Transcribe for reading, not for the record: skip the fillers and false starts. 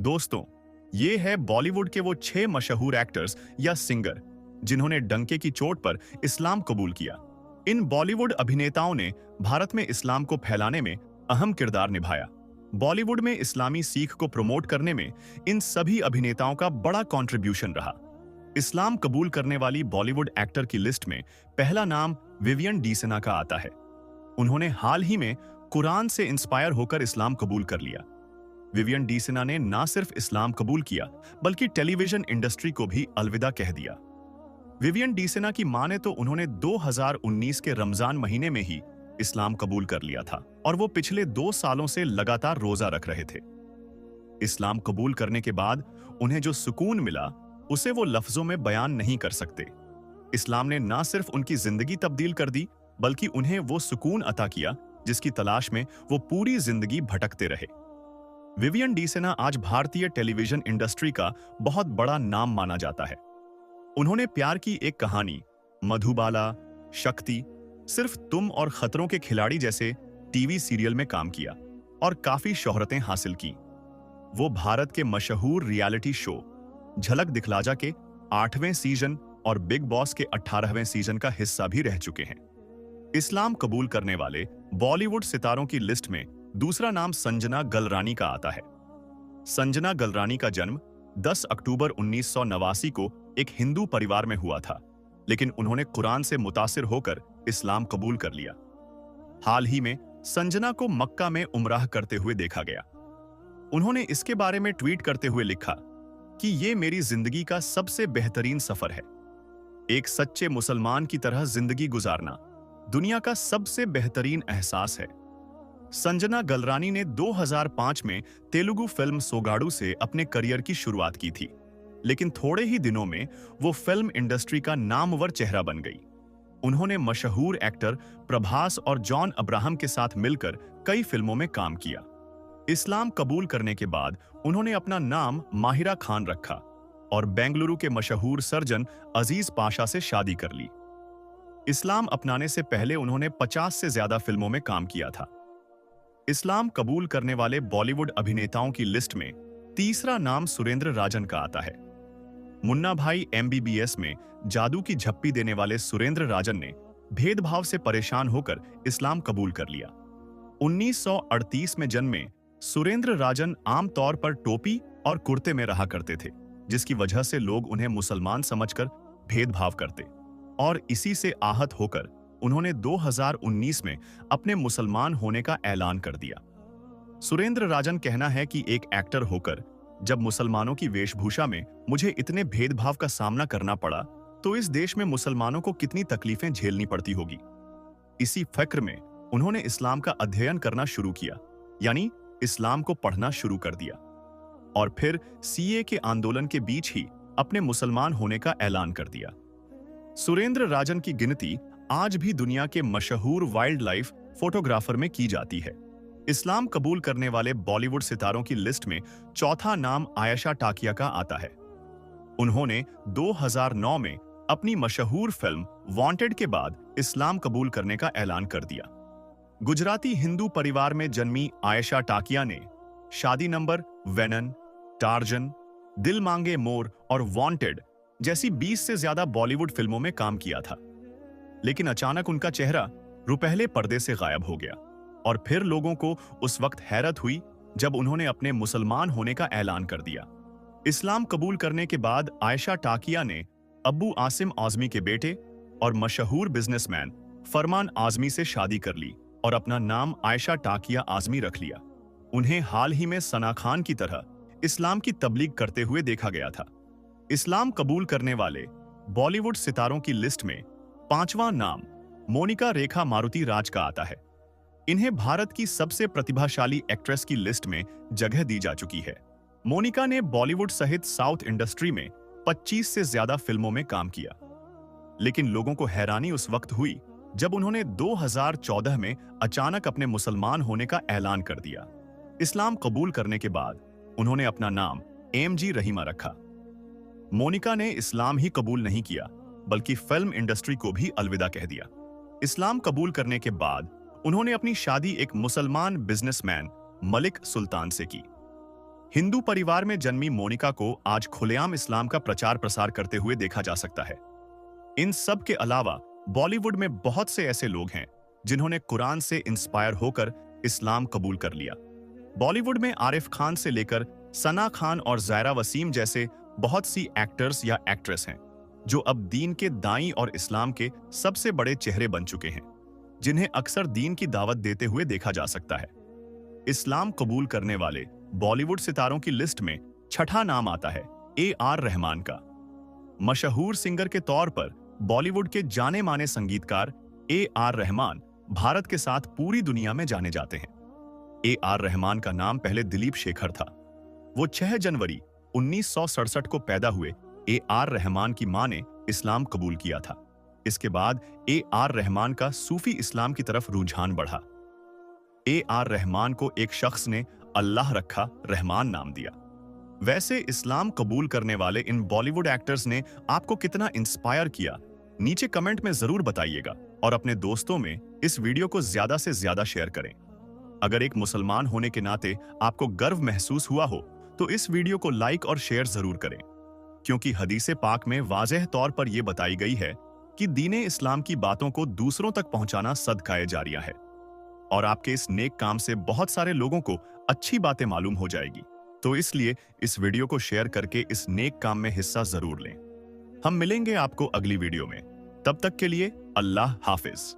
दोस्तों, ये है बॉलीवुड के वो 6 मशहूर एक्टर्स या सिंगर जिन्होंने डंके की चोट पर इस्लाम कबूल किया। इन बॉलीवुड अभिनेताओं ने भारत में इस्लाम को फैलाने में अहम किरदार निभाया। बॉलीवुड में इस्लामी सीख को प्रमोट करने में इन सभी अभिनेताओं का बड़ा कंट्रीब्यूशन रहा। इस्लाम कबूल करने वाली बॉलीवुड एक्टर की लिस्ट में पहला नाम विवियन डीसेना का आता है। उन्होंने हाल ही में कुरान से इंस्पायर होकर इस्लाम कबूल कर लिया। विवियन डीसेना ने ना सिर्फ इस्लाम कबूल किया बल्कि टेलीविजन इंडस्ट्री को भी अलविदा कह दिया। विवियन डीसेना की माने तो उन्होंने 2019 के रमजान महीने में ही इस्लाम कबूल कर लिया था और वो पिछले 2 सालों से लगातार रोजा रख रहे थे। इस्लाम कबूल करने के बाद उन्हें जो सुकून मिला उसे वो लफ्जों में बयान नहीं कर सकते। इस्लाम ने ना सिर्फ उनकी जिंदगी तब्दील कर दी बल्कि उन्हें वो सुकून अता किया जिसकी तलाश में वो पूरी जिंदगी भटकते रहे। विवियन डीसेना आज भारतीय टेलीविजन इंडस्ट्री का बहुत बड़ा नाम माना जाता है। उन्होंने प्यार की एक कहानी, मधुबाला, शक्ति, सिर्फ तुम और खतरों के खिलाड़ी जैसे टीवी सीरियल में काम किया और काफी शोहरतें हासिल की। वो भारत के मशहूर रियलिटी शो झलक दिखलाजा के 8वें सीजन और बिग बॉस के 18वें सीजन का हिस्सा भी रह चुके हैं। इस्लाम कबूल करने वाले बॉलीवुड सितारों की लिस्ट में दूसरा नाम संजना गलरानी का आता है। संजना गलरानी का जन्म 10 अक्टूबर 1989 को एक हिंदू परिवार में हुआ था, लेकिन उन्होंने कुरान से मुतासिर होकर इस्लाम कबूल कर लिया। हाल ही में संजना को मक्का में उमराह करते हुए देखा गया। उन्होंने इसके बारे में ट्वीट करते हुए लिखा कि ये मेरी जिंदगी का सबसे बेहतरीन सफर है। एक सच्चे मुसलमान की तरह जिंदगी गुजारना दुनिया का सबसे बेहतरीन एहसास है। संजना गलरानी ने 2005 में तेलुगु फिल्म सोगाडू से अपने करियर की शुरुआत की थी, लेकिन थोड़े ही दिनों में वो फिल्म इंडस्ट्री का नामवर चेहरा बन गई। उन्होंने मशहूर एक्टर प्रभास और जॉन अब्राहम के साथ मिलकर कई फिल्मों में काम किया। इस्लाम कबूल करने के बाद उन्होंने अपना नाम माहिरा खान रखा और बेंगलुरु के मशहूर सर्जन अजीज पाशा से शादी कर ली। इस्लाम अपनाने से पहले उन्होंने 50 से ज्यादा फिल्मों में काम किया था। इस्लाम कबूल करने वाले बॉलीवुड अभिनेताओं की लिस्ट में तीसरा नाम सुरेंद्र राजन का आता है। मुन्ना भाई MBBS में जादू की झप्पी देने वाले सुरेंद्र राजन ने भेदभाव से परेशान होकर इस्लाम कबूल कर लिया। 1938 में जन्मे सुरेंद्र राजन आमतौर पर टोपी और कुर्ते में रहा करते थे, जिसकी वजह से लोग उन्हें मुसलमान समझकर भेदभाव करते और इसी से आहत होकर उन्होंने 2019 में अपने मुसलमान होने का ऐलान कर दिया। सुरेंद्र राजन कहना है कि एक एक्टर होकर जब मुसलमानों की वेशभूषा में मुझे इतने भेदभाव का सामना करना पड़ा तो इस देश में मुसलमानों को कितनी तकलीफें झेलनी पड़ती होगी। इसी फिक्र में उन्होंने इस्लाम का अध्ययन करना शुरू किया, यानी इस्लाम को पढ़ना शुरू कर दिया और फिर CA के आंदोलन के बीच ही अपने मुसलमान होने का ऐलान कर दिया। सुरेंद्र राजन की गिनती आज भी दुनिया के मशहूर वाइल्ड लाइफ फोटोग्राफर में की जाती है। इस्लाम कबूल करने वाले बॉलीवुड सितारों की लिस्ट में चौथा नाम आयशा टाकिया का आता है। उन्होंने 2009 में अपनी मशहूर फिल्म वांटेड के बाद इस्लाम कबूल करने का ऐलान कर दिया। गुजराती हिंदू परिवार में जन्मी आयशा टाकिया ने शादी नंबर, वेनन, टार्जन, दिल मांगे मोर और वांटेड जैसी 20 से ज्यादा बॉलीवुड फिल्मों में काम किया था, लेकिन अचानक उनका चेहरा रुपहले पर्दे से गायब हो गया और फिर लोगों को उस वक्त हैरत हुई जब उन्होंने अपने मुसलमान होने का ऐलान कर दिया। इस्लाम कबूल करने के बाद आयशा टाकिया ने अब्बू आसिम आजमी के बेटे और मशहूर बिजनेसमैन फरमान आजमी से शादी कर ली और अपना नाम आयशा टाकिया आजमी रख लिया। उन्हें हाल ही में सना खान की तरह इस्लाम की तबलीग करते हुए देखा गया था। इस्लाम कबूल करने वाले बॉलीवुड सितारों की लिस्ट में पांचवां नाम मोनिका रेखा मारुति राज का आता है। इन्हें भारत की सबसे प्रतिभाशाली एक्ट्रेस की लिस्ट में जगह दी जा चुकी है। मोनिका ने बॉलीवुड सहित साउथ इंडस्ट्री में 25 से ज्यादा फिल्मों में काम किया, लेकिन लोगों को हैरानी उस वक्त हुई जब उन्होंने 2014 में अचानक अपने मुसलमान होने का ऐलान कर दिया। इस्लाम कबूल करने के बाद उन्होंने अपना नाम MG रहीमा रखा। मोनिका ने इस्लाम ही कबूल नहीं किया बल्कि फिल्म इंडस्ट्री को भी अलविदा कह दिया। इस्लाम कबूल करने के बाद उन्होंने अपनी शादी एक मुसलमान बिजनेसमैन मलिक सुल्तान से की। हिंदू परिवार में जन्मी मोनिका को आज खुलेआम इस्लाम का प्रचार प्रसार करते हुए देखा जा सकता है। इन सब के अलावा बॉलीवुड में बहुत से ऐसे लोग हैं जिन्होंने कुरान से इंस्पायर होकर इस्लाम कबूल कर लिया। बॉलीवुड में आरिफ खान से लेकर सना खान और जायरा वसीम जैसे बहुत सी एक्टर्स या एक्ट्रेस हैं जो अब दीन के दाई और इस्लाम के सबसे बड़े चेहरे बन चुके हैं, जिन्हें अक्सर दीन की दावत देते हुए देखा जा सकता है। इस्लाम कबूल करने वाले बॉलीवुड सितारों की लिस्ट में छठा नाम आता है AR रहमान का। मशहूर सिंगर के तौर पर बॉलीवुड के जाने माने संगीतकार AR रहमान भारत के साथ पूरी दुनिया में जाने जाते हैं। AR रहमान का नाम पहले दिलीप शेखर था। वो 6 जनवरी 1967 को पैदा हुए। AR रहमान की मां ने इस्लाम कबूल किया था। इसके बाद AR रहमान का सूफी इस्लाम की तरफ रुझान बढ़ा। AR रहमान को एक शख्स ने अल्लाह रखा रहमान नाम दिया। वैसे इस्लाम कबूल करने वाले इन बॉलीवुड एक्टर्स ने आपको कितना इंस्पायर किया, नीचे कमेंट में जरूर बताइएगा और अपने दोस्तों में इस वीडियो को ज्यादा से ज्यादा शेयर करें। अगर एक मुसलमान होने के नाते आपको गर्व महसूस हुआ हो तो इस वीडियो को लाइक और शेयर जरूर करें, क्योंकि हदीसे पाक में वाज़ेह तौर पर यह बताई गई है कि दीने इस्लाम की बातों को दूसरों तक पहुंचाना सदकाए जारिया है और आपके इस नेक काम से बहुत सारे लोगों को अच्छी बातें मालूम हो जाएगी। तो इसलिए इस वीडियो को शेयर करके इस नेक काम में हिस्सा जरूर लें। हम मिलेंगे आपको अगली वीडियो में। तब तक के लिए अल्लाह हाफिज।